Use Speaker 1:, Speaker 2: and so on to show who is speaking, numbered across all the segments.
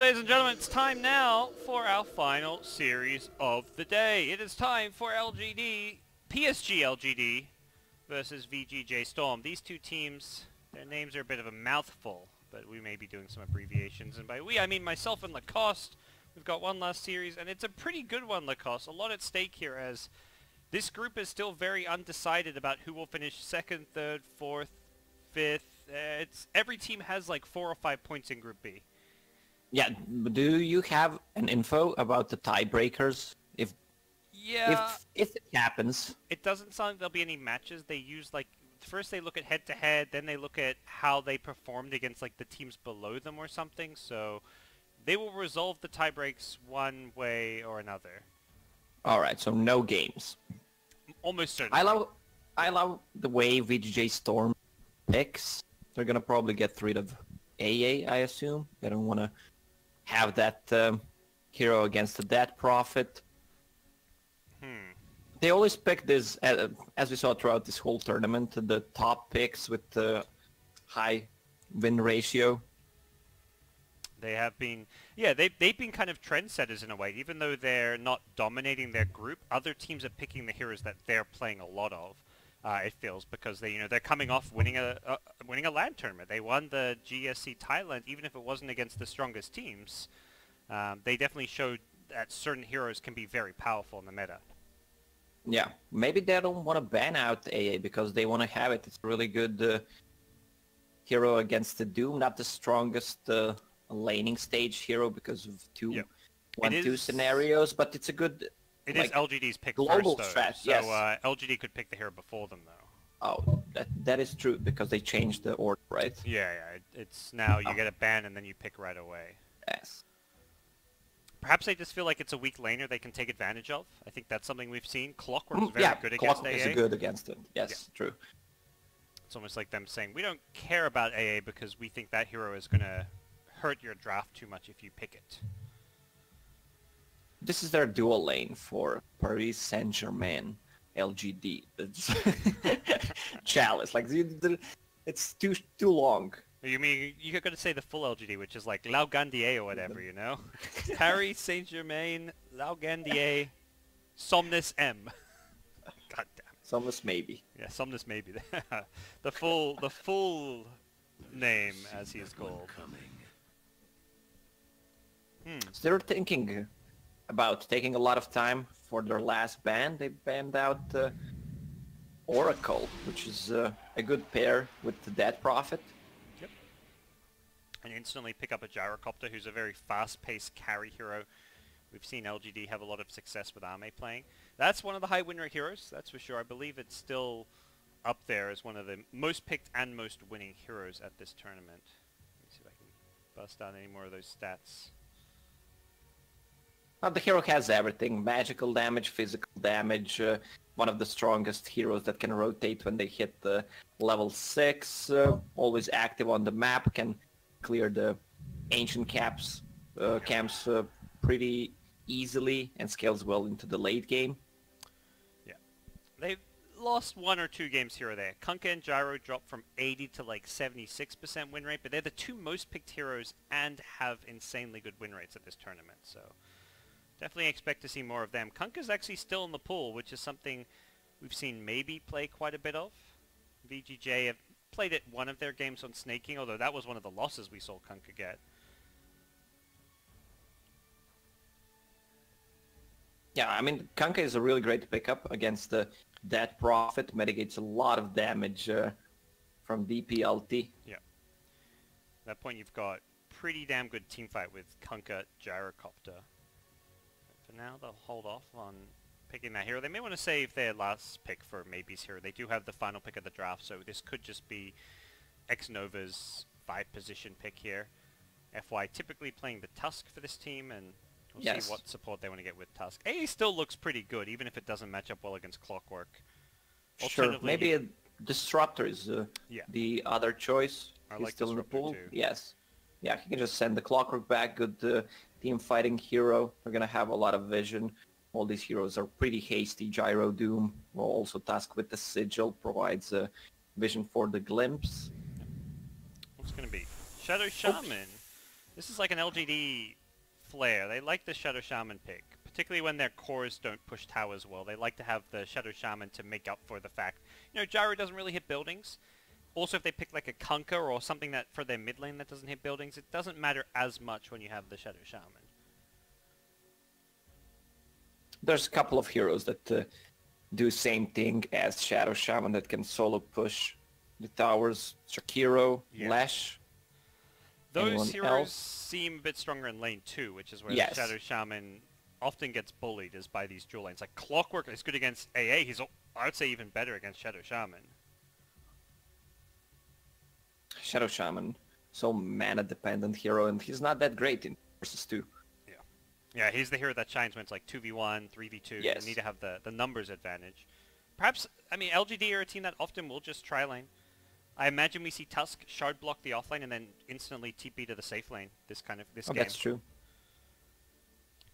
Speaker 1: Ladies and gentlemen, it's time now for our final series of the day. It is time for LGD, PSG.LGD versus VGJ.Storm. These two teams, their names are a bit of a mouthful, but we may be doing some abbreviations. And by we, I mean myself and Lacoste. We've got one last series, and it's a pretty good one, Lacoste. A lot at stake here, as this group is still very undecided about who will finish second, third, fourth, fifth. Every team has like 4 or 5 points in Group B.
Speaker 2: Yeah, do you have an info about the tiebreakers? If it happens.
Speaker 1: It doesn't sound like there'll be any matches. They use like first they look at head-to-head, then they look at how they performed against like the teams below them or something. So they will resolve the tiebreaks one way or another.
Speaker 2: All right, so no games.
Speaker 1: Almost certainly.
Speaker 2: I love the way VGJ.Storm picks. They're gonna probably get rid of AA, I assume. They don't want to have that hero against the dead prophet. They always pick this, as we saw throughout this whole tournament, the top picks with the high win ratio.
Speaker 1: They have been, yeah, they've been kind of trendsetters in a way. Even though they're not dominating their group, other teams are picking the heroes that they're playing a lot of. It feels, because they're coming off winning a LAN tournament. They won the GSC Thailand, even if it wasn't against the strongest teams. They definitely showed that certain heroes can be very powerful in the meta.
Speaker 2: Yeah, maybe they don't want to ban out AA because they want to have it. It's a really good hero against the Doom, not the strongest laning stage hero because of 1-2 scenarios, but it's a good.
Speaker 1: It is LGD's pick
Speaker 2: global
Speaker 1: first, though.
Speaker 2: strat,
Speaker 1: so
Speaker 2: yes.
Speaker 1: LGD could pick the hero before them, though.
Speaker 2: Oh, that is true, because they changed the order, right?
Speaker 1: Yeah. It's now you get a ban and then you pick right away.
Speaker 2: Yes.
Speaker 1: Perhaps they just feel like it's a weak laner they can take advantage of. I think that's something we've seen. Clockwork's very good against AA.
Speaker 2: Clockwork is good against it. Yes, true.
Speaker 1: It's almost like them saying, we don't care about AA because we think that hero is going to hurt your draft too much if you pick it.
Speaker 2: This is their dual lane for Paris Saint-Germain, LGD. It's Chalice, like it's too long.
Speaker 1: You mean you're going to say the full LGD, which is like Laugandier or whatever, you know? Paris Saint-Germain, Laugandier, Somnus M. God damn it.
Speaker 2: Somnus maybe.
Speaker 1: Yeah, Somnus maybe. the full name, as he is called.
Speaker 2: So they're thinking about taking a lot of time for their last ban. They banned out Oracle, which is a good pair with the Dead Prophet.
Speaker 1: Yep. And instantly pick up a Gyrocopter, who's a very fast-paced carry hero. We've seen LGD have a lot of success with Ame playing. That's one of the high win rate heroes, that's for sure. I believe it's still up there as one of the most picked and most winning heroes at this tournament. Let me see if I can bust out any more of those stats.
Speaker 2: The hero has everything: magical damage, physical damage, one of the strongest heroes that can rotate when they hit the level 6, always active on the map, can clear the ancient camps pretty easily, and scales well into the late game.
Speaker 1: Yeah. They've lost 1 or 2 games here or there. Kunkka and Gyro dropped from 80 to like 76% win rate, but they're the 2 most picked heroes and have insanely good win rates at this tournament, so definitely expect to see more of them. Kunkka's actually still in the pool, which is something we've seen maybe play quite a bit of. VGJ have played it one of their games on snaking, although that was one of the losses we saw Kunkka get.
Speaker 2: Yeah, I mean, Kunkka is a really great pickup against the Dead Prophet. Mitigates a lot of damage from DPLT.
Speaker 1: Yeah. At that point, you've got pretty damn good teamfight with Kunkka Gyrocopter. For now, they'll hold off on picking that hero. They may want to save their last pick for maybe's hero. They do have the final pick of the draft, so this could just be X-Nova's 5-position pick here. FY typically playing the Tusk for this team, and we'll see what support they want to get with Tusk. AA still looks pretty good, even if it doesn't match up well against Clockwork.
Speaker 2: Sure, maybe a Disruptor is the other choice. He's still in the pool.
Speaker 1: Too.
Speaker 2: Yes. Yeah, he can just send the Clockwork back. Good team fighting hero. They're going to have a lot of vision. All these heroes are pretty hasty. Gyro Doom will also Tusk with the Sigil. Provides vision for the glimpse.
Speaker 1: What's going to be? Shadow Shaman. This is like an LGD flair. They like the Shadow Shaman pick, particularly when their cores don't push towers well. They like to have the Shadow Shaman to make up for the fact, you know, Gyro doesn't really hit buildings. Also, if they pick like a Kunkka or something that for their mid lane that doesn't hit buildings, it doesn't matter as much when you have the Shadow Shaman.
Speaker 2: There's a couple of heroes that do same thing as Shadow Shaman that can solo push the towers. Shakiro,
Speaker 1: Yeah.
Speaker 2: Lash.
Speaker 1: Those
Speaker 2: Anyone
Speaker 1: heroes
Speaker 2: else?
Speaker 1: seem a bit stronger in lane 2, which is where
Speaker 2: Yes.
Speaker 1: the Shadow Shaman often gets bullied, is by these dual lanes. Like Clockwork is good against AA, he's, I would say, even better against Shadow Shaman.
Speaker 2: Shadow Shaman, so mana-dependent hero, and he's not that great in versus 2.
Speaker 1: Yeah, he's the hero that shines when it's like 2v1, 3v2.
Speaker 2: Yes.
Speaker 1: You need to have the numbers advantage. Perhaps, I mean, LGD are a team that often will just tri-lane. I imagine we see Tusk shard block the offlane and then instantly TP to the safe lane this game.
Speaker 2: That's true.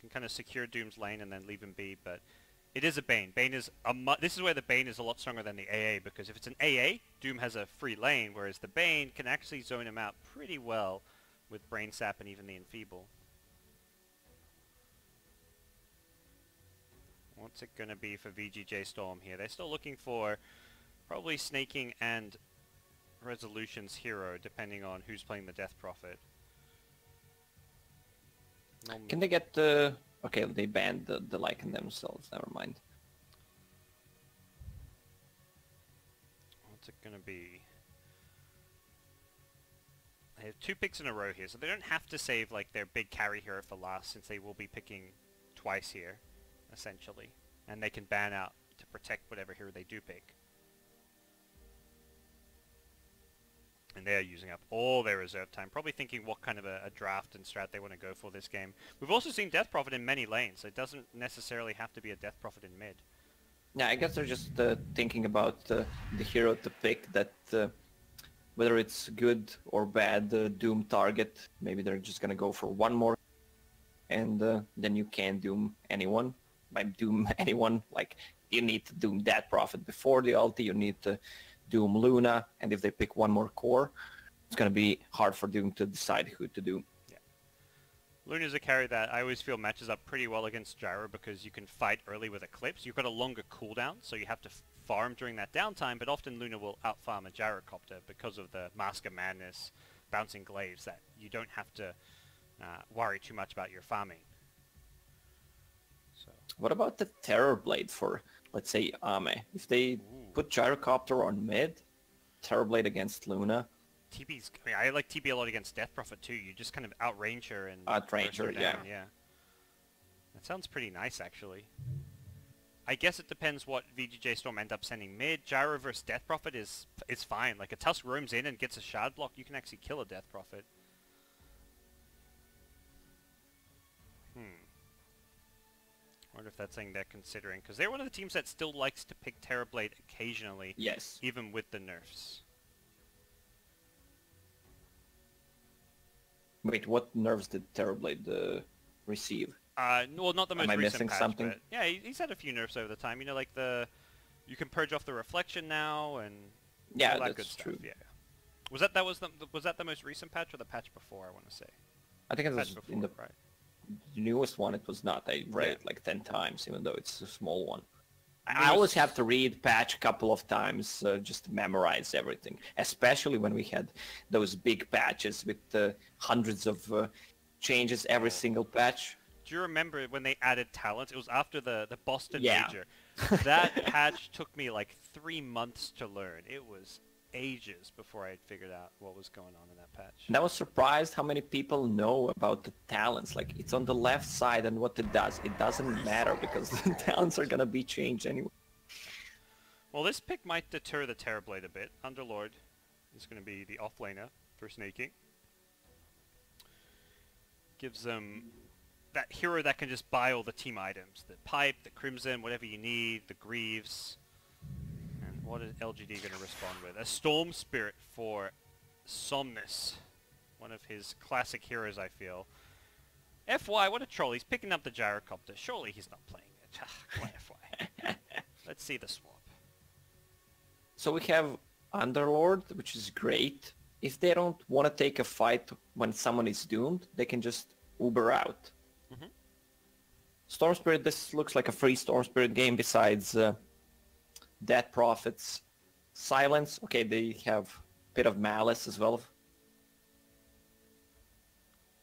Speaker 1: Can kind of secure Doom's lane and then leave him be, but it is a Bane. Bane is this is where the Bane is a lot stronger than the AA, because if it's an AA, Doom has a free lane, whereas the Bane can actually zone him out pretty well with Brain Sap and even the Enfeeble. What's it going to be for VGJ.Storm here? They're still looking for probably Snaking and Resolution's hero, depending on who's playing the Death Prophet.
Speaker 2: Can they get the... Okay, they banned the Lycan themselves, never mind.
Speaker 1: What's it going to be? They have 2 picks in a row here, so they don't have to save like their big carry hero for last, since they will be picking twice here, essentially. And they can ban out to protect whatever hero they do pick. And they're using up all their reserve time, probably thinking what kind of a draft and strat they want to go for this game. We've also seen Death Prophet in many lanes, so it doesn't necessarily have to be a Death Prophet in mid.
Speaker 2: Yeah, I guess they're just thinking about the hero to pick that, whether it's good or bad Doom target. Maybe they're just gonna go for one more, and then you can Doom anyone. By Doom anyone, like, you need to Doom that Prophet before the ulti, you need to Doom Luna, and if they pick one more core, it's gonna be hard for Doom to decide who to Doom.
Speaker 1: Yeah. Luna's a carry that I always feel matches up pretty well against Gyro, because you can fight early with Eclipse. You've got a longer cooldown, so you have to farm during that downtime, but often Luna will outfarm a Gyrocopter because of the Mask of Madness, bouncing glaives, that you don't have to worry too much about your farming. So.
Speaker 2: What about the Terror Blade for, let's say, Ame? If they put Gyrocopter on mid, Terror Blade against Luna.
Speaker 1: TB's, I mean, I like TB a lot against Death Prophet too. You just kind of outrange her and
Speaker 2: Outrange her,
Speaker 1: down. Yeah. That sounds pretty nice, actually. I guess it depends what VGJ.Storm end up sending mid. Gyro versus Death Prophet is fine. Like, a Tusk roams in and gets a shard block, you can actually kill a Death Prophet. I wonder if that's something they're considering, because they're one of the teams that still likes to pick Terrorblade occasionally,
Speaker 2: Yes.
Speaker 1: even with the nerfs.
Speaker 2: Wait, what nerfs did Terrorblade receive?
Speaker 1: Well, not the most
Speaker 2: Am I
Speaker 1: recent
Speaker 2: missing
Speaker 1: patch,
Speaker 2: something?
Speaker 1: but yeah, he's had a few nerfs over the time. You know, like you can purge off the reflection now, and
Speaker 2: Yeah,
Speaker 1: all that
Speaker 2: that's
Speaker 1: good stuff.
Speaker 2: true.
Speaker 1: Yeah. Was that the most recent patch or the patch before? I want to say.
Speaker 2: I think it was
Speaker 1: Patch before,
Speaker 2: in the
Speaker 1: right?
Speaker 2: newest one. It was not. I read
Speaker 1: Yeah.
Speaker 2: it like 10 times, even though it's a small one. I
Speaker 1: Newest-
Speaker 2: always have to read patch a couple of times just to memorize everything, especially when we had those big patches with hundreds of changes every single patch.
Speaker 1: Do you remember when they added talents? It was after the Boston
Speaker 2: Yeah.
Speaker 1: Major. That patch took me like 3 months to learn. It was ages before I had figured out what was going on in that patch.
Speaker 2: And I was surprised how many people know about the talents. Like, it's on the left side, and what it does, it doesn't matter because the talents are gonna be changed anyway.
Speaker 1: Well, this pick might deter the Terrorblade a bit. Underlord is going to be the offlaner for snaking. Gives them that hero that can just buy all the team items. The Pipe, the Crimson, whatever you need, the Greaves. And what is LGD going to respond with? A Storm Spirit for Somnus. One of his classic heroes, I feel. FY, what a troll. He's picking up the Gyrocopter. Surely he's not playing it. Come on, FY. Let's see the swap.
Speaker 2: So we have Underlord, which is great. if they don't want to take a fight when someone is doomed, they can just Uber out.
Speaker 1: Mm-hmm.
Speaker 2: Storm Spirit, this looks like a free Storm Spirit game besides Dead Prophets. Silence, okay, they have a bit of Malice as well.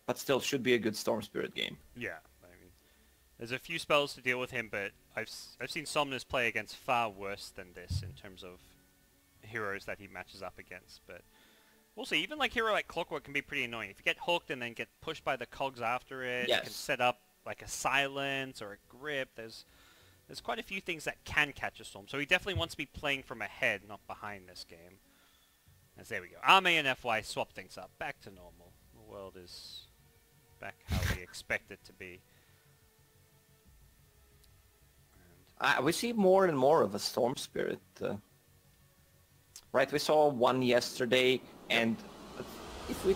Speaker 2: But still, should be a good Storm Spirit game.
Speaker 1: Yeah, I mean, there's a few spells to deal with him, but I've seen Somnus play against far worse than this in terms of heroes that he matches up against. But we'll see. Even like hero like Clockwork can be pretty annoying. If you get hooked and then get pushed by the cogs after it,
Speaker 2: yes.
Speaker 1: You can set up like a silence or a grip. There's quite a few things that can catch a Storm. So he definitely wants to be playing from ahead, not behind this game. As there we go. Arme and FY swap things up. Back to normal. The world is back how we expect it to be.
Speaker 2: We see more and more of a Storm Spirit. Right, we saw one yesterday, and if we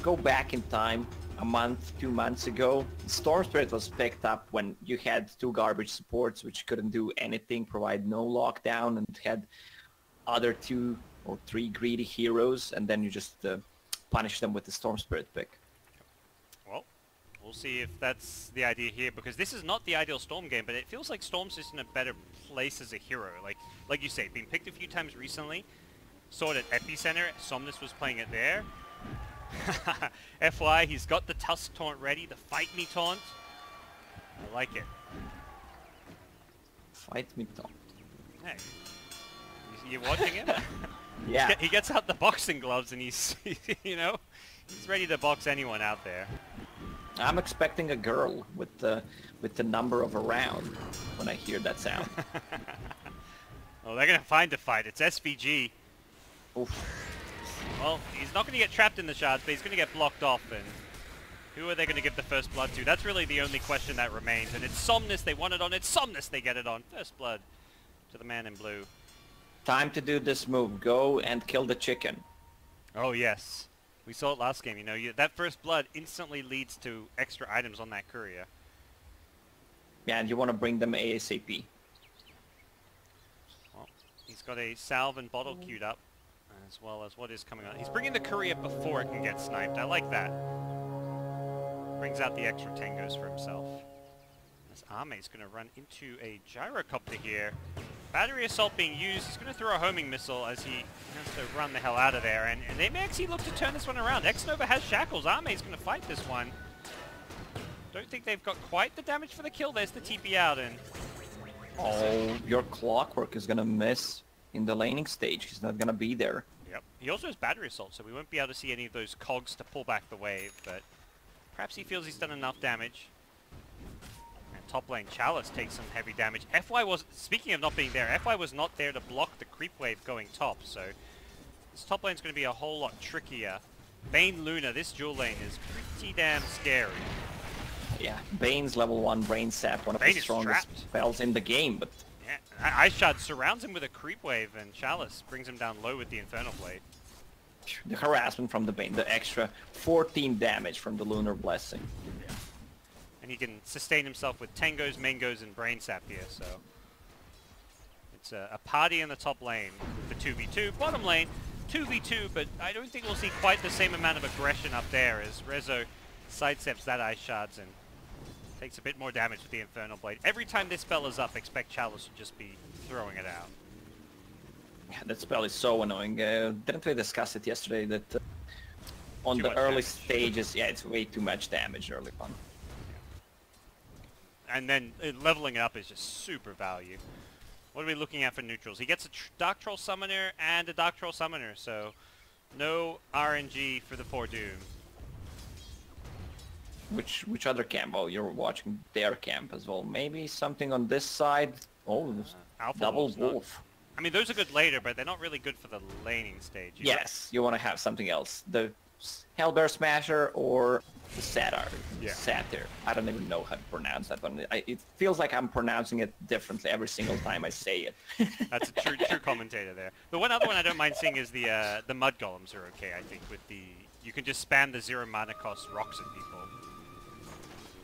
Speaker 2: go back in time, a month, 2 months ago, Storm Spirit was picked up when you had 2 garbage supports which couldn't do anything, provide no lockdown, and had other 2 or 3 greedy heroes, and then you just punish them with the Storm Spirit pick.
Speaker 1: Well, we'll see if that's the idea here, because this is not the ideal Storm game, but it feels like Storm's just in a better place as a hero. Like you say, being picked a few times recently. Saw it at Epicenter. Somnus was playing it there. FY, he's got the Tusk taunt ready, the Fight Me taunt. I like it.
Speaker 2: Fight Me taunt.
Speaker 1: Hey, you watching him?
Speaker 2: Yeah.
Speaker 1: He gets out the boxing gloves and he's, you know, he's ready to box anyone out there.
Speaker 2: I'm expecting a girl with the number of a round when I hear that sound.
Speaker 1: Oh, they're gonna find a fight. It's SVG.
Speaker 2: Oof.
Speaker 1: Well, he's not going to get trapped in the shards, but he's going to get blocked off, and who are they going to give the first blood to? That's really the only question that remains, and it's Somnus they want it on, it's Somnus they get it on. First blood to the man in blue.
Speaker 2: Time to do this move. Go and kill the chicken.
Speaker 1: Oh, yes. We saw it last game, you know. That first blood instantly leads to extra items on that courier.
Speaker 2: Yeah, and you want to bring them ASAP.
Speaker 1: Well, he's got a salve and bottle queued up, as well as what is coming on. He's bringing the courier before it can get sniped. I like that. Brings out the extra tangos for himself. As Arme's going to run into a gyrocopter here. Battery assault being used. He's going to throw a homing missile as he has to run the hell out of there. And they may actually look to turn this one around. X-Nova has shackles. Arme's going to fight this one. Don't think they've got quite the damage for the kill. There's the TP out, and
Speaker 2: oh, your Clockwork is going to miss in the laning stage. He's not going to be there.
Speaker 1: Yep. He also has battery assault, so we won't be able to see any of those cogs to pull back the wave, but perhaps he feels he's done enough damage. And top lane Chalice takes some heavy damage. FY was, speaking of not being there, FY was not there to block the creep wave going top, so this top lane's going to be a whole lot trickier. Bane Luna, this dual lane is pretty damn scary.
Speaker 2: Yeah, Bane's level 1 Brain Sap, one of
Speaker 1: Bane
Speaker 2: the
Speaker 1: is
Speaker 2: strongest
Speaker 1: trapped.
Speaker 2: spells in the game, but
Speaker 1: yeah, Ice Shard surrounds him with a creep wave, and Chalice brings him down low with the Infernal Blade.
Speaker 2: the harassment from the Bane, the extra 14 damage from the Lunar Blessing.
Speaker 1: Yeah. And he can sustain himself with Tangos, Mangos, and Brain Sap here, so it's a party in the top lane for 2v2. Bottom lane, 2v2, but I don't think we'll see quite the same amount of aggression up there as Rezo sidesteps that Ice Shards and takes a bit more damage with the Infernal Blade. Every time this spell is up, expect Chalice to just be throwing it out.
Speaker 2: Yeah, that spell is so annoying. Didn't we discuss it yesterday that on
Speaker 1: Too
Speaker 2: the
Speaker 1: much
Speaker 2: early
Speaker 1: damage.
Speaker 2: stages, yeah, it's way too much damage early on.
Speaker 1: And then leveling it up is just super value. What are we looking at for neutrals? He gets a Dark Troll Summoner and a Dark Troll Summoner, so no RNG for the poor Doom.
Speaker 2: Which other camp? Oh, you're watching their camp as well. Maybe something on this side. Oh,
Speaker 1: Alpha
Speaker 2: double
Speaker 1: Wolf's not-
Speaker 2: wolf.
Speaker 1: I mean, those are good later, but they're not really good for the laning stage.
Speaker 2: Yes, you want to have something else. The Hellbear Smasher or the Satyr.
Speaker 1: Yeah.
Speaker 2: Satyr. I don't even know how to pronounce that one. It feels like I'm pronouncing it differently every single time I say it.
Speaker 1: That's a true commentator there. The one other one I don't mind seeing is the Mud Golems are okay, I think, with the... You can just spam the 0 mana cost rocks at people.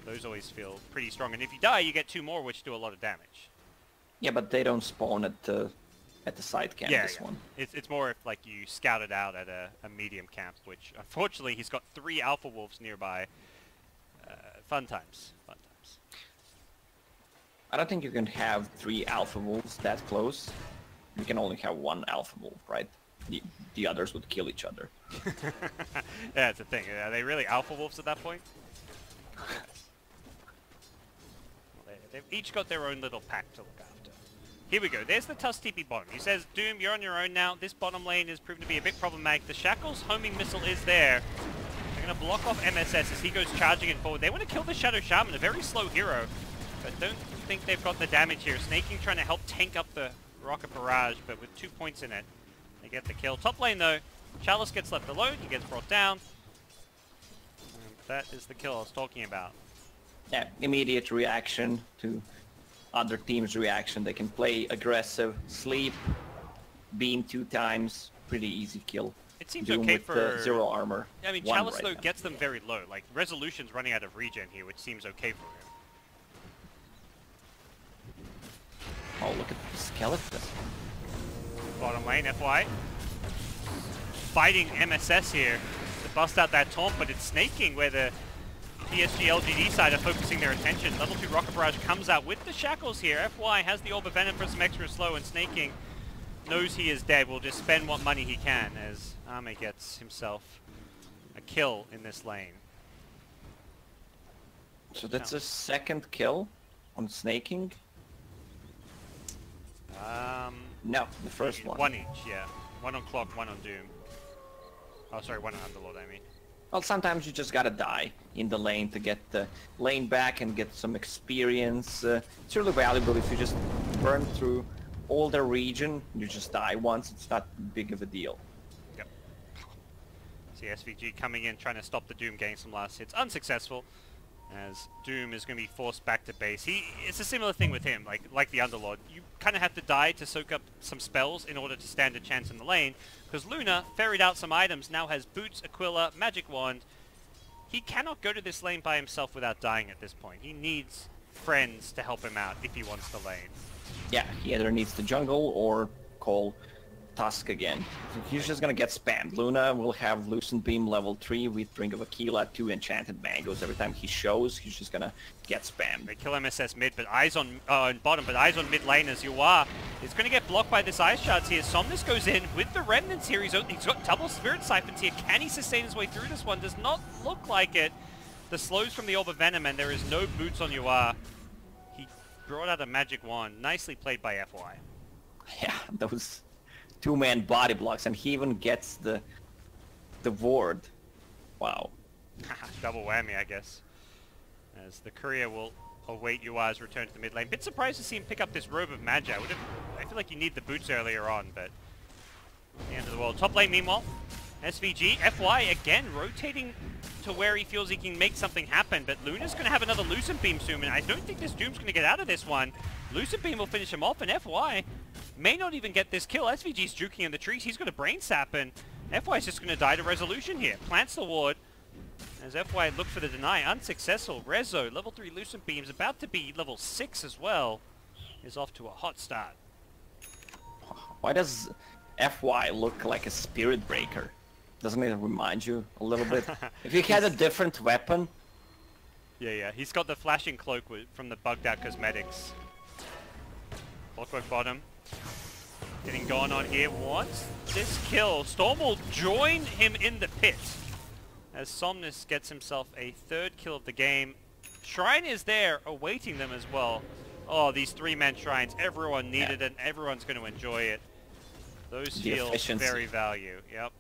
Speaker 1: Those always feel pretty strong. And if you die, you get 2 more, which do a lot of damage.
Speaker 2: Yeah, but they don't spawn at at the side camp,
Speaker 1: Yeah,
Speaker 2: this
Speaker 1: yeah.
Speaker 2: one.
Speaker 1: It's more if like you scout it out at a medium camp, which unfortunately he's got 3 Alpha Wolves nearby. Fun times, fun times.
Speaker 2: I don't think you can have 3 Alpha Wolves that close. You can only have 1 Alpha Wolf, right? The others would kill each other.
Speaker 1: Yeah, it's a thing. Are they really Alpha Wolves at that point? They've each got their own little pack to look after. Here we go. There's the Tusk TP bottom. He says, Doom, you're on your own now. This bottom lane has proven to be a bit problematic. The Shackles homing missile is there. They're going to block off MSS as he goes charging it forward. They want to kill the Shadow Shaman, a very slow hero. But don't think they've got the damage here. Snaking trying to help tank up the Rocket Barrage, but with 2 points in it, they get the kill. Top lane though, Chalice gets left alone. He gets brought down. And that is the kill I was talking about.
Speaker 2: Yeah, immediate reaction to other teams' reaction. They can play aggressive, sleep, beam 2 times, pretty easy kill.
Speaker 1: It seems
Speaker 2: Doom
Speaker 1: okay
Speaker 2: with
Speaker 1: for
Speaker 2: 0 armor.
Speaker 1: I mean, Chalice though gets them very low. Like Resolution's running out of regen here, which seems okay for him.
Speaker 2: Oh, look at the skeleton.
Speaker 1: Bottom lane, FY. Fighting MSS here to bust out that taunt, but it's snaking where the PSG.LGD side are focusing their attention. Level 2 Rocket Barrage comes out with the Shackles here. FY has the Orb of Venom for some extra slow, and snaking knows he is dead. Will just spend what money he can as Ame gets himself a kill in this lane.
Speaker 2: So that's a second kill on snaking? No, the first one.
Speaker 1: One each, yeah. One on Clock, one on Doom. Oh, sorry, one on Underlord, I mean.
Speaker 2: Well, sometimes you just gotta die in the lane to get the lane back and get some experience. It's really valuable if you just burn through all the region, you just die once, it's not big of a deal.
Speaker 1: Yep. See SVG coming in, trying to stop the Doom getting some last hits. Unsuccessful, as Doom is going to be forced back to base. It's a similar thing with him, like the Underlord. You kind of have to die to soak up some spells in order to stand a chance in the lane, because Luna ferried out some items, now has Boots, Aquila, Magic Wand. He cannot go to this lane by himself without dying at this point. He needs friends to help him out if he wants the lane.
Speaker 2: Yeah, he either needs to jungle or call Tusk again. He's just gonna get spammed. Luna will have Lucent Beam level 3 with Drink of Aquila, 2 Enchanted Mangoes. Every time he shows, he's just gonna get spammed.
Speaker 1: They kill MSS mid, but eyes on bottom, but eyes on mid lane as Yuar is going to get blocked by this Ice Shards here. Somnus goes in with the Remnants here. He's got double Spirit Siphons here. Can he sustain his way through this one? Does not look like it. The slows from the Orb of Venom, and there is no boots on Yuar. He brought out a Magic Wand. Nicely played by FY.
Speaker 2: Yeah, those two-man body blocks, and he even gets the ward. Wow.
Speaker 1: Double whammy, I guess. As the courier will await Yuar's return to the mid lane. Bit surprised to see him pick up this Robe of Magi. I feel like you need the boots earlier on, but the end of the world. Top lane, meanwhile, SVG, FY again rotating to where he feels he can make something happen, but Luna's going to have another Lucent Beam soon, and I don't think this Doom's going to get out of this one. Lucent Beam will finish him off, and FY may not even get this kill. SVG's juking in the trees. He's got a Brain Sap, and FY's just going to die to Resolution here. Plants the ward as FY look for the deny. Unsuccessful. Rezo, level 3 Lucent Beams, about to be level 6 as well, is off to a hot start.
Speaker 2: Why does FY look like a Spirit Breaker? Doesn't it remind you a little bit? If he had a different weapon...
Speaker 1: Yeah, he's got the flashing cloak from the bugged out cosmetics. Clockwork bottom. Getting going on here. Wants this kill. Storm will join him in the pit as Somnus gets himself a 3rd kill of the game. Shrine is there awaiting them as well. Oh, these 3-man shrines. Everyone needed it, and everyone's going to enjoy it. Those feel very value. Yep.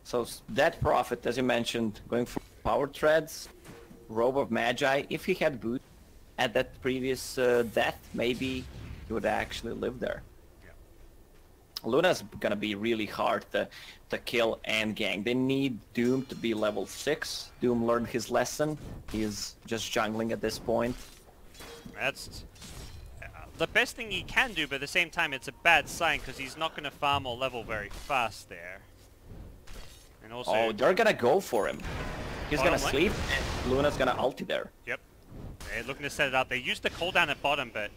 Speaker 2: So that Prophet, as you mentioned, going for power treads, Robe of Magi. If he had boot at that previous death, maybe he would actually live there.
Speaker 1: Yeah.
Speaker 2: Luna's gonna be really hard to kill and gank. They need Doom to be level 6. Doom learned his lesson. He is just jungling at this point.
Speaker 1: That's the best thing he can do, but at the same time it's a bad sign because he's not going to farm or level very fast there. And also,
Speaker 2: oh, they're gonna go for him. He's gonna sleep, and Luna's gonna ulti there.
Speaker 1: Yep. They're looking to set it up. They used the cooldown at bottom, but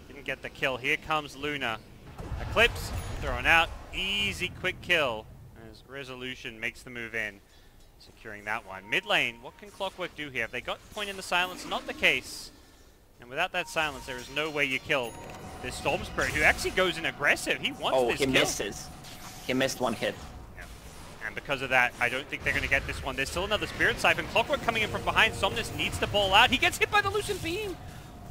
Speaker 1: didn't get the kill. Here comes Luna. Eclipse, thrown out. Easy, quick kill as Resolution makes the move in. Securing that one. Mid lane, what can Clockwork do here? Have they got point in the silence? Not the case. And without that silence, there is no way you kill this Storm Spirit, who actually goes in aggressive. He wants this kill.
Speaker 2: Oh, he misses. He missed one hit.
Speaker 1: Yeah. And because of that, I don't think they're going to get this one. There's still another Spirit Siphon. Clockwork coming in from behind. Somnus needs to ball out. He gets hit by the Lucent Beam.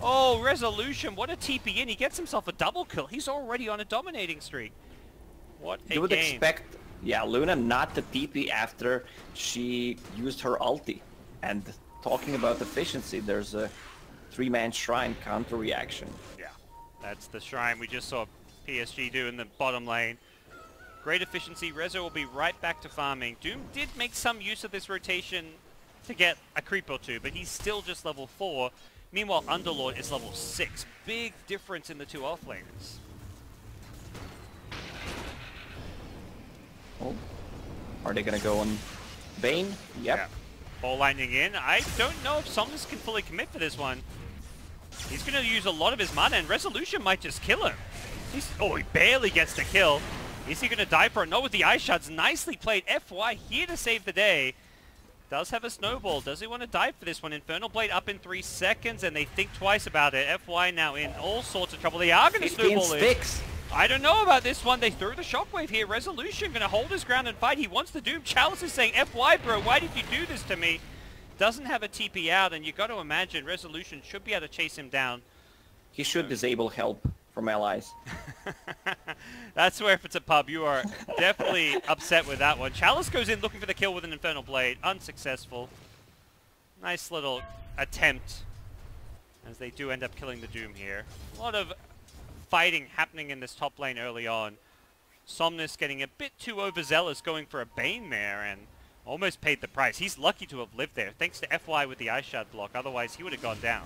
Speaker 1: Oh, Resolution, what a TP in. He gets himself a double kill. He's already on a dominating streak. What a game.
Speaker 2: You would expect, yeah, Luna not to TP after she used her ulti. And talking about efficiency, there's a 3-man shrine counter reaction.
Speaker 1: Yeah, that's the shrine we just saw PSG do in the bottom lane. Great efficiency. Rezo will be right back to farming. Doom did make some use of this rotation to get a creep or two, but he's still just level 4. Meanwhile, Underlord is level 6. Big difference in the two offlaners.
Speaker 2: Oh, are they gonna go on Bane? Yep.
Speaker 1: Yeah. Ball lightning in. I don't know if Somnus can fully commit for this one. He's going to use a lot of his mana, and Resolution might just kill him. Oh, he barely gets the kill. Is he going to die for it? No, with the ice shots. Nicely played. FY here to save the day. Does have a snowball. Does he want to dive for this one? Infernal Blade up in 3 seconds, and they think twice about it. FY now in all sorts of trouble. They are going to snowball
Speaker 2: sticks.
Speaker 1: I don't know about this one. They threw the shockwave here. Resolution going to hold his ground and fight. He wants the Doom. Chalice is saying, FY, bro, why did you do this to me? Doesn't have a TP out, and you got to imagine Resolution should be able to chase him down.
Speaker 2: He should disable help from allies.
Speaker 1: That's where if it's a pub, you are definitely upset with that one. Chalice goes in looking for the kill with an Infernal Blade. Unsuccessful. Nice little attempt, as they do end up killing the Doom here. A lot of fighting happening in this top lane early on. Somnus getting a bit too overzealous, going for a Bane there, and almost paid the price. He's lucky to have lived there, thanks to FY with the Ice Shard block. Otherwise, he would have gone down.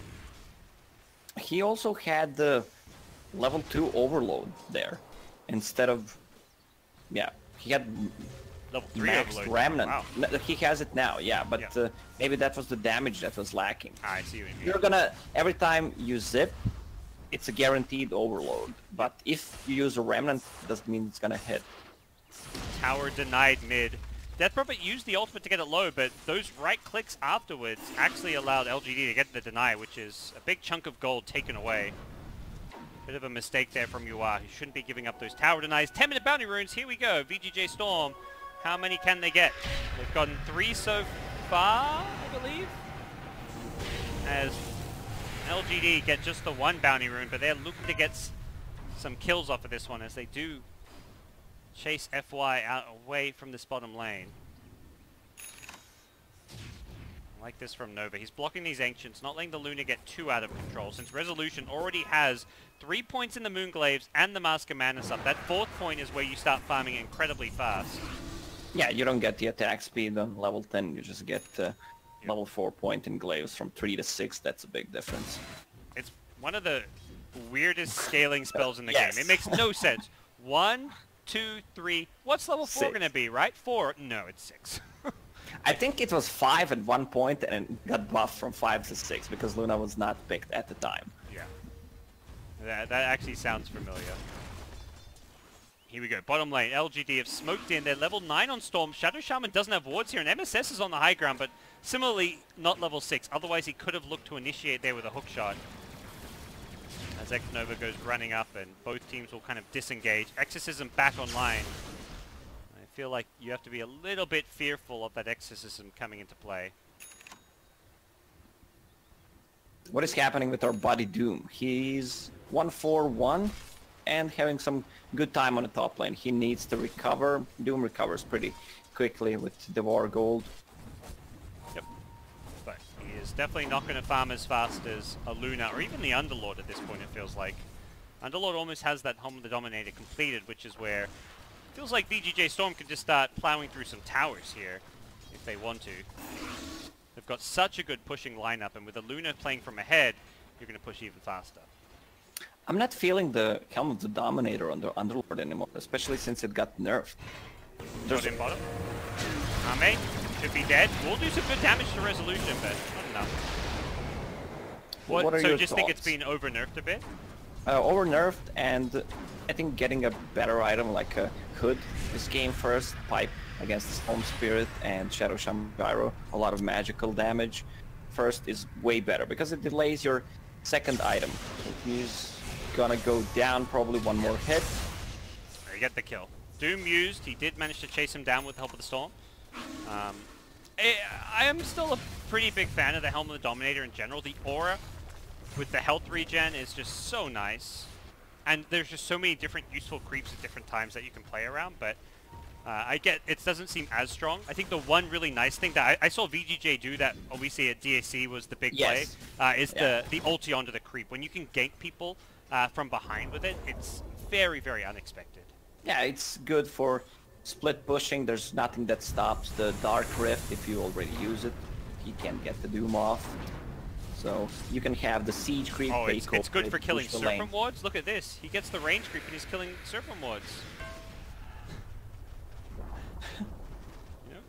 Speaker 2: He also had the level 2 overload there, instead of, yeah, he had
Speaker 1: level 3
Speaker 2: maxed
Speaker 1: overload.
Speaker 2: remnant.
Speaker 1: Wow.
Speaker 2: No, he has it now, yeah, but
Speaker 1: Yeah.
Speaker 2: maybe that was the damage that was lacking.
Speaker 1: I see what you mean.
Speaker 2: You're gonna, every time you zip, it's a guaranteed overload, but if you use a remnant, it doesn't mean it's gonna hit.
Speaker 1: Tower denied mid. Death Prophet used the ultimate to get it low, but those right clicks afterwards actually allowed LGD to get the deny, which is a big chunk of gold taken away. Bit of a mistake there from UR. He shouldn't be giving up those tower denies. 10-minute bounty runes. Here we go. VGJ.Storm. How many can they get? They've gotten 3 so far, I believe. As LGD get just the 1 bounty rune, but they're looking to get some kills off of this one as they do chase FY out away from this bottom lane. I like this from Nova. He's blocking these Ancients, not letting the Luna get too out of control, since Resolution already has 3 points in the Moonglaves and the Mask of Madness up. That 4th point is where you start farming incredibly fast.
Speaker 2: Yeah, you don't get the attack speed on level 10, you just get level 4 point in Glaives from 3 to 6, that's a big difference.
Speaker 1: It's one of the weirdest scaling spells in the
Speaker 2: Yes.
Speaker 1: game. It makes no sense. 1, 2, 3. What's level 4
Speaker 2: 6.
Speaker 1: going to be, right? 4? No, it's 6.
Speaker 2: I think it was 5 at one point and it got buffed from 5 to 6 because Luna was not picked at the time.
Speaker 1: Yeah. That actually sounds familiar. Here we go. Bottom lane. LGD have smoked in. They're level 9 on Storm. Shadow Shaman doesn't have wards here, and MSS is on the high ground, but similarly not level 6. Otherwise, he could have looked to initiate there with a hook shot. As X-Nova goes running up, and both teams will kind of disengage. Exorcism back online. I feel like you have to be a little bit fearful of that Exorcism coming into play.
Speaker 2: What is happening with our buddy Doom? He's 1-4-1 and having some good time on the top lane. He needs to recover. Doom recovers pretty quickly with Devour Gold.
Speaker 1: Yep. But he is definitely not going to farm as fast as a Luna, or even the Underlord at this point, it feels like. Underlord almost has that Home of the Dominator completed, which is where it feels like VGJ.Storm could just start plowing through some towers here, if they want to. They've got such a good pushing lineup, and with the Luna playing from ahead, you're going to push even faster.
Speaker 2: I'm not feeling the Helm of the Dominator on the Underlord anymore, especially since it got nerfed.
Speaker 1: Got in bottom. Ame should be dead. We'll do some good damage to Resolution, but not enough.
Speaker 2: What are
Speaker 1: so
Speaker 2: your
Speaker 1: you just think it's
Speaker 2: thoughts?
Speaker 1: been over-nerfed a bit?
Speaker 2: over nerfed, and I think getting a better item like a hood this game first, pipe against Storm Spirit and Shadow Shaman Gyro, a lot of magical damage first is way better because it delays your second item. He's gonna go down probably one more hit.
Speaker 1: There, you get the kill. Doom used, he did manage to chase him down with the help of the Storm. I am still a pretty big fan of the Helm of the Dominator in general. The aura with the health regen is just so nice. And there's just so many different useful creeps at different times that you can play around, but I get it doesn't seem as strong. I think the one really nice thing that I saw VGJ do that obviously at DAC was the big play, is the ulti onto the creep. When you can gank people from behind with it, it's very, very unexpected.
Speaker 2: Yeah, it's good for split pushing. There's nothing that stops the Dark Rift if you already use it. He can get the Doom off. So you can have the siege creep.
Speaker 1: Oh, it's good for killing Serpent Wards. Look at this. He gets the range creep and he's killing Serpent Wards. Yep.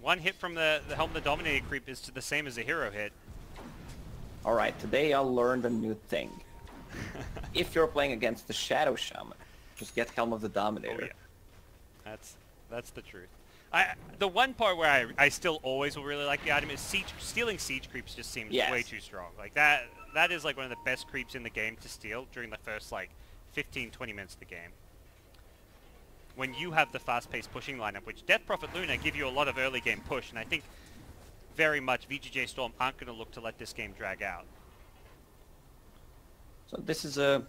Speaker 1: One hit from the Helm of the Dominator creep is the same as a hero hit.
Speaker 2: Alright, today I learned a new thing. If you're playing against the Shadow Shaman, just get Helm of the Dominator.
Speaker 1: Oh, yeah. That's the truth. The one part where I still always will really like the item is stealing siege creeps just seems way too strong. Like that is like one of the best creeps in the game to steal during the first like 15-20 minutes of the game. When you have the fast-paced pushing lineup, which Death Prophet Luna give you a lot of early game push, and I think very much VGJ.Storm aren't going to look to let this game drag out.
Speaker 2: So this is a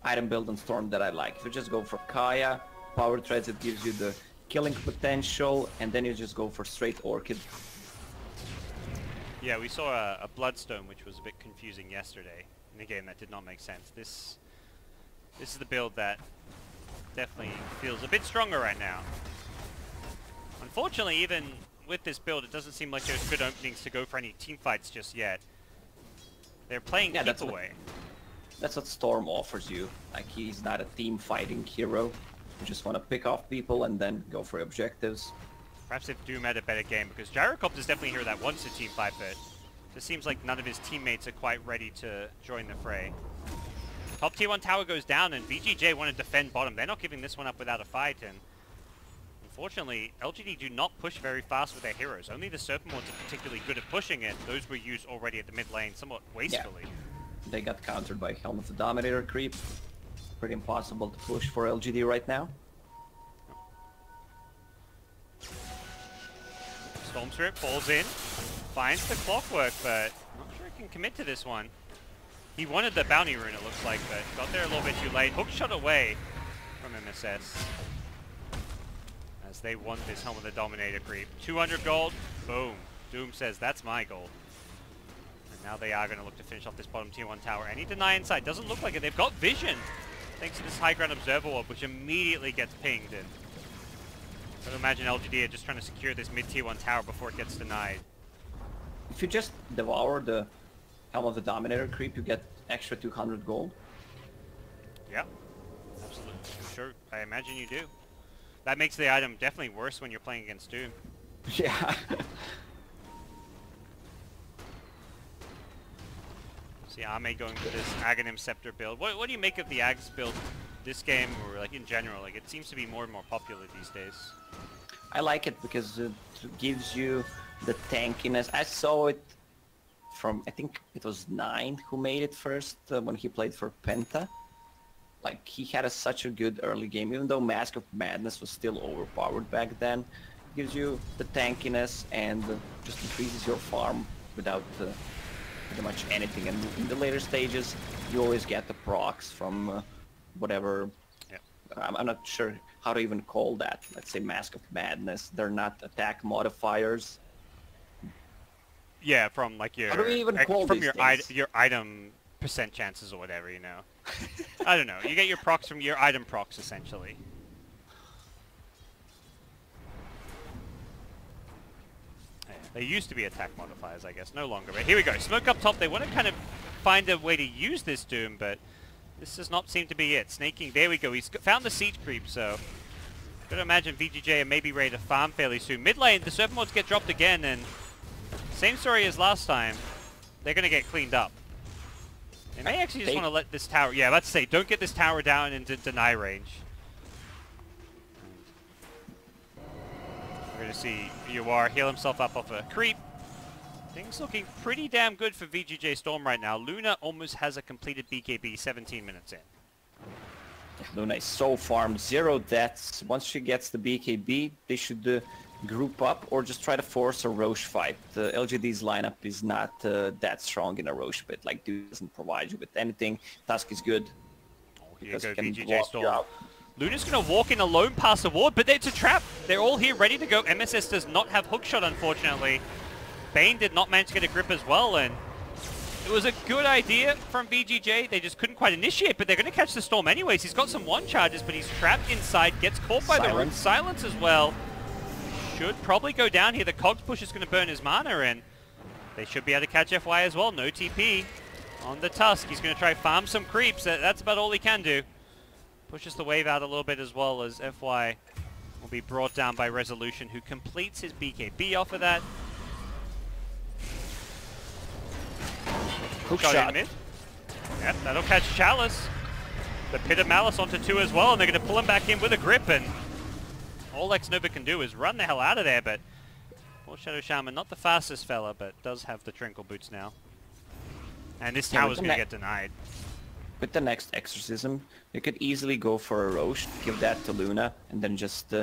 Speaker 2: item build on Storm that I like. If you just go for Kaya, Power Threads, it gives you the killing potential, and then you just go for straight Orchid.
Speaker 1: Yeah, we saw a Bloodstone, which was a bit confusing yesterday in a game that did not make sense. This is the build that definitely feels a bit stronger right now. Unfortunately, even with this build, it doesn't seem like there's good openings to go for any team fights just yet. They're playing keep away.
Speaker 2: That's what Storm offers you. Like, he's not a team fighting hero. You just want to pick off people and then go for objectives.
Speaker 1: Perhaps if Doom had a better game, because Gyrocopter is definitely a hero that wants to team fight, but it just seems like none of his teammates are quite ready to join the fray. Top tier 1 tower goes down, and VGJ want to defend bottom. They're not giving this one up without a fight, and unfortunately, LGD do not push very fast with their heroes. Only the Serpent Wards are particularly good at pushing it. Those were used already at the mid lane, somewhat wastefully.
Speaker 2: Yeah. They got countered by Helm of the Dominator creep. Pretty impossible to push for LGD right now.
Speaker 1: Storm Spirit falls in, finds the clockwork, but I'm not sure he can commit to this one. He wanted the bounty rune, it looks like, but got there a little bit too late. Hook shot away from MSS. As they want this Helm of the Dominator creep. 200 gold, boom. Doom says, that's my gold. And now they are going to look to finish off this bottom tier 1 tower. Any deny inside, doesn't look like it. They've got vision, thanks to this high ground observer orb, which immediately gets pinged. And I would imagine LGD are just trying to secure this mid tier 1 tower before it gets denied.
Speaker 2: If you just devour the Helm of the Dominator creep, you get extra 200 gold.
Speaker 1: Yeah, absolutely. I'm sure, I imagine you do. That makes the item definitely worse when you're playing against Doom.
Speaker 2: Yeah.
Speaker 1: See, Ame going for this Aghanim Scepter build. What do you make of the Ags build this game, or like in general? Like, it seems to be more and more popular these days.
Speaker 2: I like it because it gives you the tankiness. I saw it from, I think it was 9 who made it first when he played for Penta. Like, he had such a good early game, even though Mask of Madness was still overpowered back then. It gives you the tankiness and just increases your farm without pretty much anything. And in the later stages, you always get the procs from whatever.
Speaker 1: Yeah.
Speaker 2: I'm not sure how to even call that. Let's say Mask of Madness. They're not attack modifiers.
Speaker 1: Yeah, from like your
Speaker 2: how do we even call
Speaker 1: from
Speaker 2: these
Speaker 1: your item percent chances or whatever, you know. I don't know. You get your procs from your item procs essentially. Yeah, they used to be attack modifiers, I guess. No longer. But here we go. Smoke up top. They want to kind of find a way to use this Doom, but this does not seem to be it. Snaking. There we go. He's found the siege creep, so gotta imagine VGJ are maybe ready to farm fairly soon. Mid lane, the Serpent Wards get dropped again, and same story as last time. They're gonna get cleaned up. They may actually just want to let this tower... Yeah, let's say, don't get this tower down into deny range. We're going to see UR heal himself up off a creep. Things looking pretty damn good for VGJ.Storm right now. Luna almost has a completed BKB 17 minutes in.
Speaker 2: Luna is so farmed, 0 deaths. Once she gets the BKB, they should group up or just try to force a Roche fight. LGD's lineup is not that strong in a Roche pit. Like, dude doesn't provide you with anything. Tusk is good.
Speaker 1: Oh, here goes VGJ.Storm. Luna's going to walk in alone past the ward, but it's a trap. They're all here ready to go. MSS does not have hookshot, unfortunately. Bane did not manage to get a grip as well, and it was a good idea from VGJ. They just couldn't quite initiate, but they're going to catch the Storm anyways. He's got some one charges, but he's trapped inside, gets caught by the root. Silence as well. Should probably go down here. The Cogs push is going to burn his mana, and they should be able to catch FY as well. No TP on the Tusk. He's going to try farm some creeps. That's about all he can do. Pushes the wave out a little bit as well, as FY will be brought down by Resolution, who completes his BKB off of that.
Speaker 2: Hookshot.
Speaker 1: Mid. Yep, that'll catch Chalice. The Pit of Malice onto 2 as well, and they're going to pull him back in with a grip, and all Xnova can do is run the hell out of there, but poor Shadow Shaman, not the fastest fella, but does have the Trinkle Boots now. And this tower's going to get denied.
Speaker 2: With the next Exorcism, you could easily go for a Roche, give that to Luna, and then just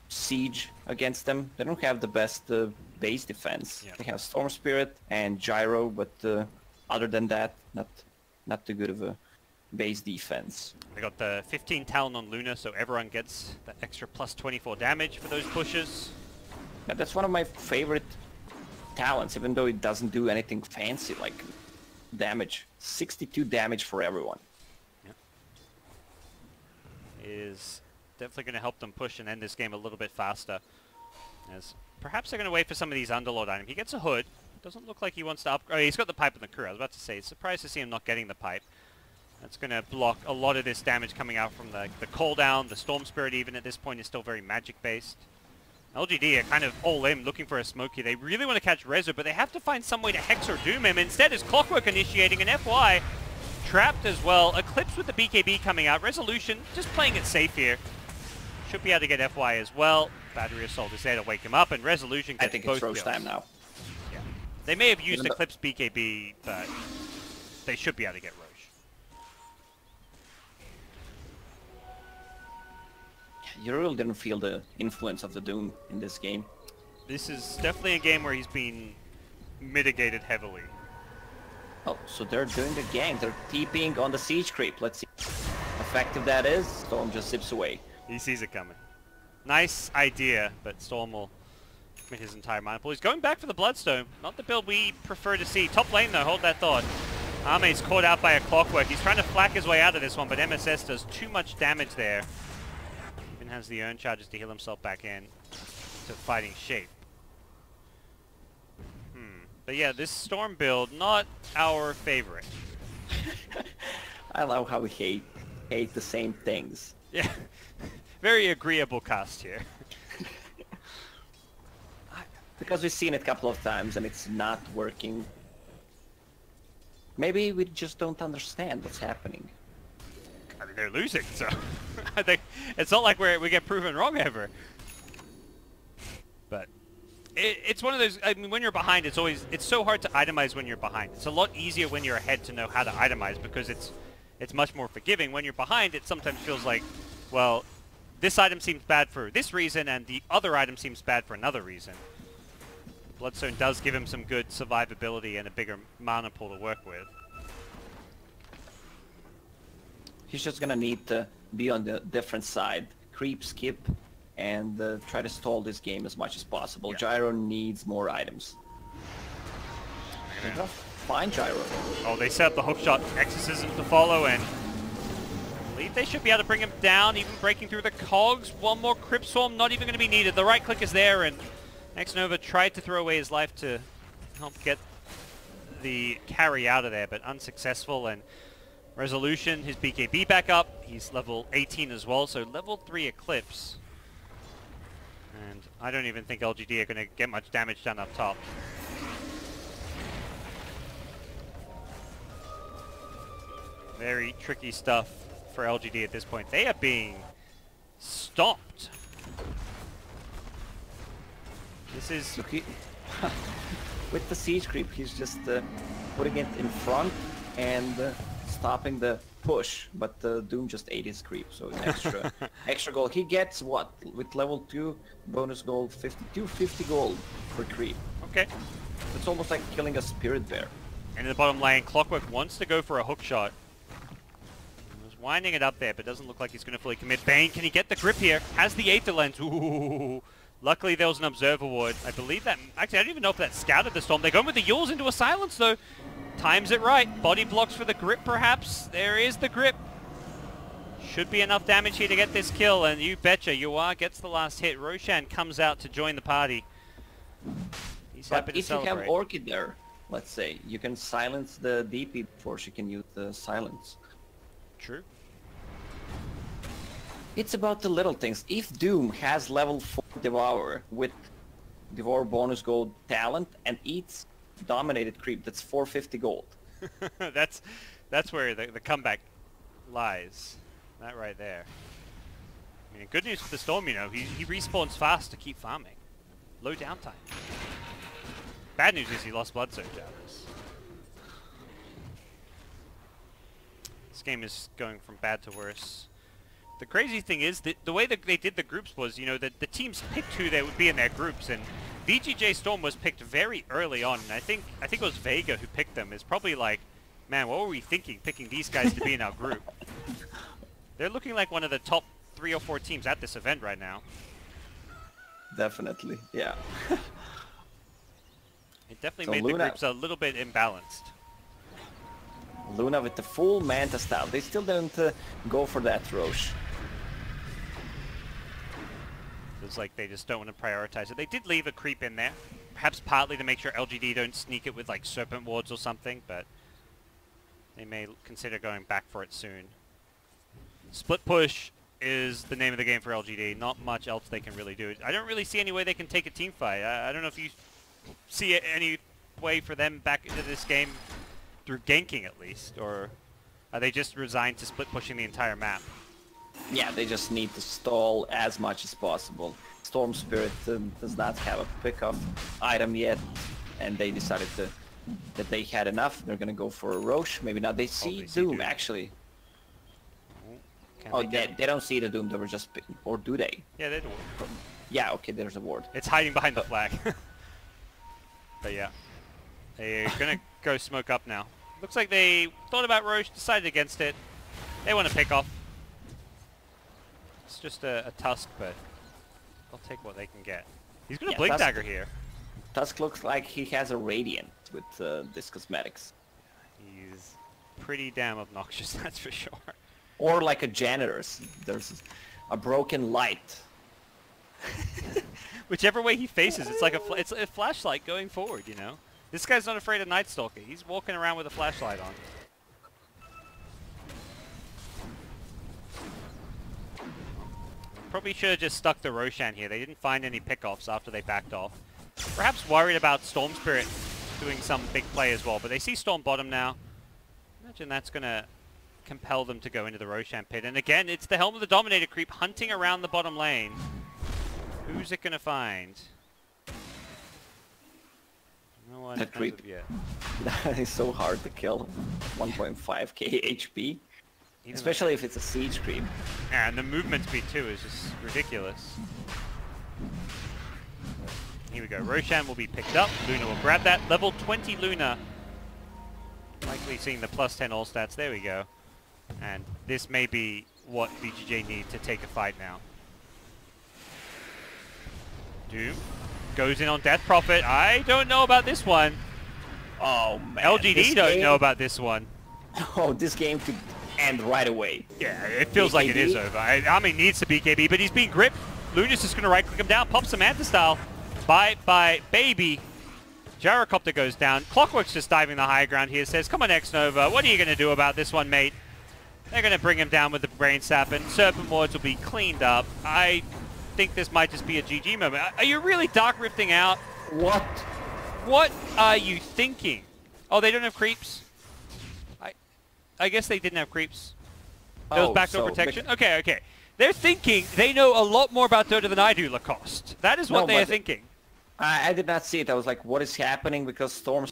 Speaker 2: siege against them. They don't have the best base defense. Yep. They have Storm Spirit and Gyro, but other than that, not too good of a base defense.
Speaker 1: They got the 15 Talon on Luna, so everyone gets that extra plus 24 damage for those pushes.
Speaker 2: Yeah, that's one of my favorite talents, even though it doesn't do anything fancy like damage. 62 damage for everyone.
Speaker 1: Yep. Is definitely going to help them push and end this game a little bit faster. As perhaps they're going to wait for some of these Underlord items. He gets a hood. Doesn't look like he wants to upgrade. Oh, he's got the pipe in the crew. I was about to say, surprised to see him not getting the pipe. That's going to block a lot of this damage coming out from the cooldown. The Storm Spirit even at this point is still very magic based. LGD are kind of all in looking for a smoke here. They really want to catch Rezo, but they have to find some way to Hex or Doom him. Instead is Clockwork initiating an FY. Trapped as well. Eclipse with the BKB coming out. Resolution just playing it safe here. Should be able to get FY as well. Battery Assault is there to wake him up, and Resolution gets both.
Speaker 2: I think it's Roche time now.
Speaker 1: Yeah. They may have used Eclipse BKB, but they should be able to get Roche.
Speaker 2: You really didn't feel the influence of the Doom in this game.
Speaker 1: This is definitely a game where he's been mitigated heavily.
Speaker 2: Oh, so they're doing the gang. They're TPing on the siege creep. Let's see how effective that is. Storm just zips away.
Speaker 1: He sees it coming. Nice idea, but Storm will commit his entire mana pool. He's going back for the Bloodstone. Not the build we prefer to see. Top lane though, hold that thought. Ame's caught out by a Clockwork. He's trying to flak his way out of this one, but MSS does too much damage there. Even has the Urn charges to heal himself back in to fighting shape. But yeah, this Storm build, not our favorite.
Speaker 2: I love how we hate the same things.
Speaker 1: Yeah, very agreeable cast here.
Speaker 2: Because we've seen it a couple of times and it's not working. Maybe we just don't understand what's happening.
Speaker 1: I mean, they're losing, so I think it's not like we get proven wrong ever. But it's one of those, I mean, when you're behind, it's so hard to itemize when you're behind. It's a lot easier when you're ahead to know how to itemize because it's much more forgiving. When you're behind, it sometimes feels like, well, this item seems bad for this reason and the other item seems bad for another reason. Bloodstone does give him some good survivability and a bigger mana pool to work with.
Speaker 2: He's just gonna need to be on the different side. Creep, skip, and try to stall this game as much as possible. Yeah. Gyro needs more items. Yeah. Fine, Gyro.
Speaker 1: Oh, they set up the hookshot Exorcism to follow, and I believe they should be able to bring him down, even breaking through the cogs. One more Crypt Swarm, not even going to be needed. The right click is there, and Xnova tried to throw away his life to help get the carry out of there, but unsuccessful. And Resolution, his BKB back up. He's level 18 as well, so level 3 Eclipse. And I don't even think LGD are going to get much damage done up top. Very tricky stuff for LGD at this point. They are being stomped. This is...
Speaker 2: Look, with the siege creep, he's just putting it in front and stopping the push. But Doom just ate his creep, so an extra extra gold. He gets what? With level 2 bonus gold, 50 gold per creep.
Speaker 1: Okay.
Speaker 2: It's almost like killing a spirit bear.
Speaker 1: And in the bottom lane, Clockwork wants to go for a hook shot. He was winding it up there, but doesn't look like he's going to fully commit. Bane, can he get the grip here? Has the Aether Lens. Ooh. Luckily, there was an Observer Ward. I believe that... Actually, I don't even know if that scouted the Storm. They're going with the Yules into a Silence, though. Times it right. Body blocks for the grip, perhaps. There is the grip. Should be enough damage here to get this kill, and you betcha, Yuar gets the last hit. Roshan comes out to join the party. He's happy to celebrate.
Speaker 2: If you have Orchid there, let's say, you can silence the DP before she can use the silence.
Speaker 1: True.
Speaker 2: It's about the little things. If Doom has level 4 Devour with Devour bonus gold talent and eats dominated creep, that's 450 gold.
Speaker 1: that's where the comeback lies. That right there. I mean, good news for the Storm, you know, he respawns fast to keep farming. Low downtime. Bad news is he lost Blood Surge out of this. This game is going from bad to worse. The crazy thing is that the way that they did the groups was, you know, that the teams picked who they would be in their groups, and VGJ.Storm was picked very early on, and I think it was Vega who picked them. It's probably like, man, what were we thinking, picking these guys to be in our group? They're looking like one of the top 3 or 4 teams at this event right now.
Speaker 2: Definitely, yeah.
Speaker 1: It definitely made the groups a little bit imbalanced.
Speaker 2: Luna with the full Manta style. They still didn't go for that Roche.
Speaker 1: Feels like they just don't want to prioritize it. They did leave a creep in there. Perhaps partly to make sure LGD don't sneak it with like Serpent Wards or something, but they may consider going back for it soon. Split push is the name of the game for LGD. Not much else they can really do. I don't really see any way they can take a team fight. I don't know if you see any way for them back into this game through ganking at least, or are they just resigned to split pushing the entire map?
Speaker 2: Yeah, they just need to stall as much as possible. Storm Spirit does not have a pickup item yet, and they decided that they had enough. They're gonna go for a Roche. Maybe not. They see Doom actually. Oh, they don't see the Doom. They were just picking. Or do they?
Speaker 1: Yeah, they do.
Speaker 2: Yeah, okay, there's a ward.
Speaker 1: It's hiding behind the flag. But yeah. They're gonna go smoke up now. Looks like they thought about Roche, decided against it. They want to pick off. It's just a Tusk, but they'll take what they can get. He's gonna Blink Dagger here.
Speaker 2: Tusk looks like he has a Radiant with this cosmetics.
Speaker 1: He's pretty damn obnoxious, that's for sure.
Speaker 2: Or like a Janitor's. There's a broken light.
Speaker 1: Whichever way he faces, it's like it's a flashlight going forward, you know? This guy's not afraid of Night Stalker. He's walking around with a flashlight on. Probably should have just stuck to Roshan here. They didn't find any pickoffs after they backed off. Perhaps worried about Storm Spirit doing some big play as well, but they see Storm bottom now. Imagine that's going to compel them to go into the Roshan pit. And again, it's the Helm of the Dominator creep hunting around the bottom lane. Who's it going to find? No one
Speaker 2: that creep.
Speaker 1: Yet.
Speaker 2: That is so hard to kill. 1.5k HP. Especially if it's a siege creep.
Speaker 1: Yeah, and the movement speed too is just ridiculous. Here we go. Roshan will be picked up. Luna will grab that. Level 20 Luna. Likely seeing the plus 10 all stats. There we go. And this may be what VGJ need to take a fight now. Doom goes in on Death Prophet. I don't know about this one.
Speaker 2: Oh man.
Speaker 1: LGD don't know about this one.
Speaker 2: Oh, this game could end right away.
Speaker 1: Yeah, it feels like it is over. Ami needs to BKB, but he's being gripped. Luna's just going to right-click him down, pop some Manta style. Bye, baby. Gyrocopter goes down. Clockwork's just diving the high ground here, says, come on, X-Nova, what are you going to do about this one, mate? They're going to bring him down with the Brain Sap, and Serpent Wards will be cleaned up. I think this might just be a GG moment. Are you really Dark Rifting out?
Speaker 2: What?
Speaker 1: What are you thinking? Oh, they don't have creeps? I guess they didn't have creeps. There was backdoor protection? Okay, okay. They're thinking they know a lot more about Dota than I do, Lacoste. That is what they are thinking.
Speaker 2: I did not see it. I was like, what is happening? Because Storm's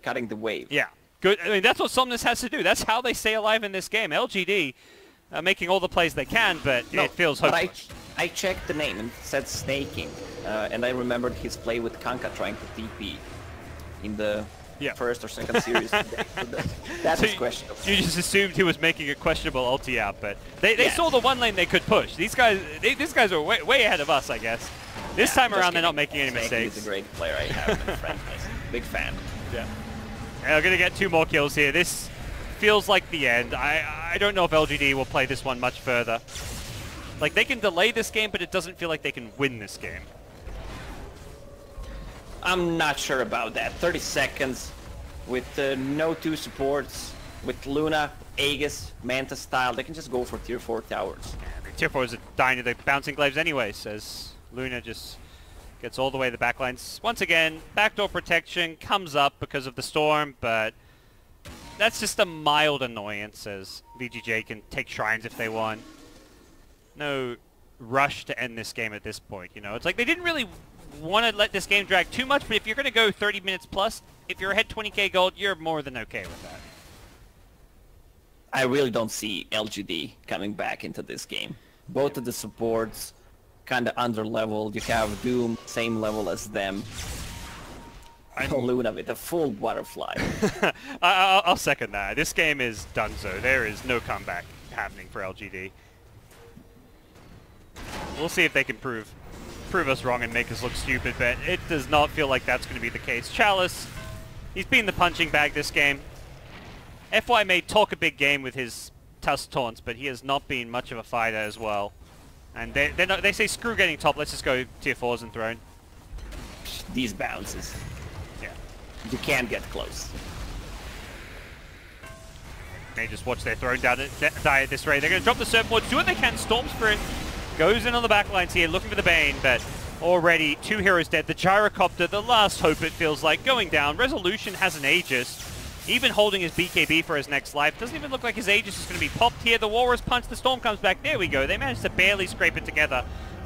Speaker 2: cutting the wave.
Speaker 1: Yeah. Good. I mean, that's what Somnus has to do. That's how they stay alive in this game. LGD making all the plays they can, but it feels hopeless.
Speaker 2: But I checked the name and it said Snaking, and I remembered his play with Kanka trying to TP in the first or second series today. So that is questionable.
Speaker 1: You just assumed he was making a questionable ulti out, but they saw the one lane they could push. These guys are way ahead of us, I guess. This time around, they're not making any mistakes.
Speaker 2: He's a great player. I have him in friend list. Big fan.
Speaker 1: Yeah. They're going to get 2 more kills here. This feels like the end. I don't know if LGD will play this one much further. Like, they can delay this game, but it doesn't feel like they can win this game.
Speaker 2: I'm not sure about that. 30 seconds with no 2 supports, with Luna, Aegis, Manta style, they can just go for tier 4 towers.
Speaker 1: Yeah, tier 4 is dying to the bouncing glaives anyways, as Luna just gets all the way to the backlines. Once again, backdoor protection comes up because of the storm, but that's just a mild annoyance as VGJ can take shrines if they want. No rush to end this game at this point, you know? It's like they didn't really want to let this game drag too much, but if you're going to go 30 minutes plus, if you're ahead 20k gold, you're more than okay with that.
Speaker 2: I really don't see LGD coming back into this game. Both of the supports kind of under-leveled. You have Doom, same level as them. Luna with a full butterfly.
Speaker 1: I'll second that. This game is donezo. There is no comeback happening for LGD. We'll see if they can prove us wrong and make us look stupid, but it does not feel like that's going to be the case. Chalice, he's been the punching bag this game. FY may talk a big game with his Tusk taunts, but he has not been much of a fighter as well. And they say screw getting top, let's just go tier 4s and throne.
Speaker 2: These bounces.
Speaker 1: Yeah.
Speaker 2: You can't get close.
Speaker 1: They just watch their throne die at this rate. They're going to drop the surfboards, do what they can. Storm Spirit goes in on the backlines here, looking for the Bane, but already 2 heroes dead. The Gyrocopter, the last hope it feels like, going down. Resolution has an Aegis, even holding his BKB for his next life. Doesn't even look like his Aegis is going to be popped here. The Walrus punch, the Storm comes back. There we go. They managed to barely scrape it together.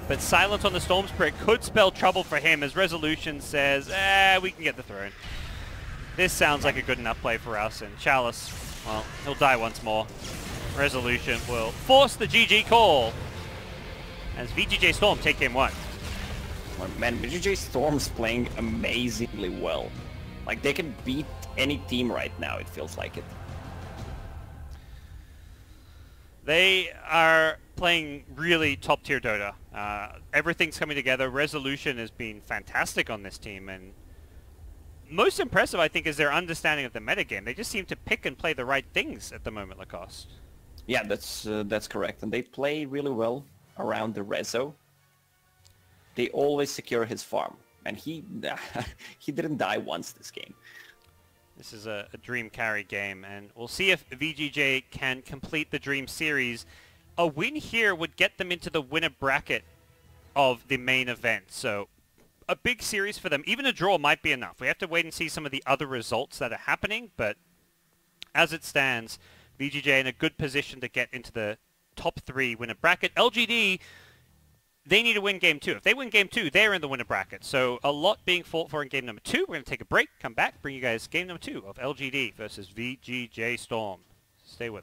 Speaker 1: But silence on the Storm Spirit could spell trouble for him as Resolution says, we can get the throne. This sounds like a good enough play for us. And Chalice, well, he'll die once more. Resolution will force the GG call as VGJ.Storm take game 1.
Speaker 2: Oh, man, VGJ.Storm's playing amazingly well. Like, they can beat any team right now, it feels like it.
Speaker 1: They are playing really top-tier Dota. Everything's coming together. Resolution has been fantastic on this team, and most impressive, I think, is their understanding of the metagame. They just seem to pick and play the right things at the moment, Lacoste.
Speaker 2: Yeah, that's correct. And they play really well around the Rezo. They always secure his farm. And he didn't die once this game.
Speaker 1: This is a Dream carry game, and we'll see if VGJ can complete the Dream series. A win here would get them into the winner bracket of the main event. So a big series for them. Even a draw might be enough. We have to wait and see some of the other results that are happening, but as it stands, VGJ in a good position to get into the top 3 winner bracket. LGD, they need to win game 2. If they win game 2, they're in the winner bracket. So a lot being fought for in game number 2. We're going to take a break, come back, bring you guys game number 2 of LGD versus VGJ.Storm. Stay with us.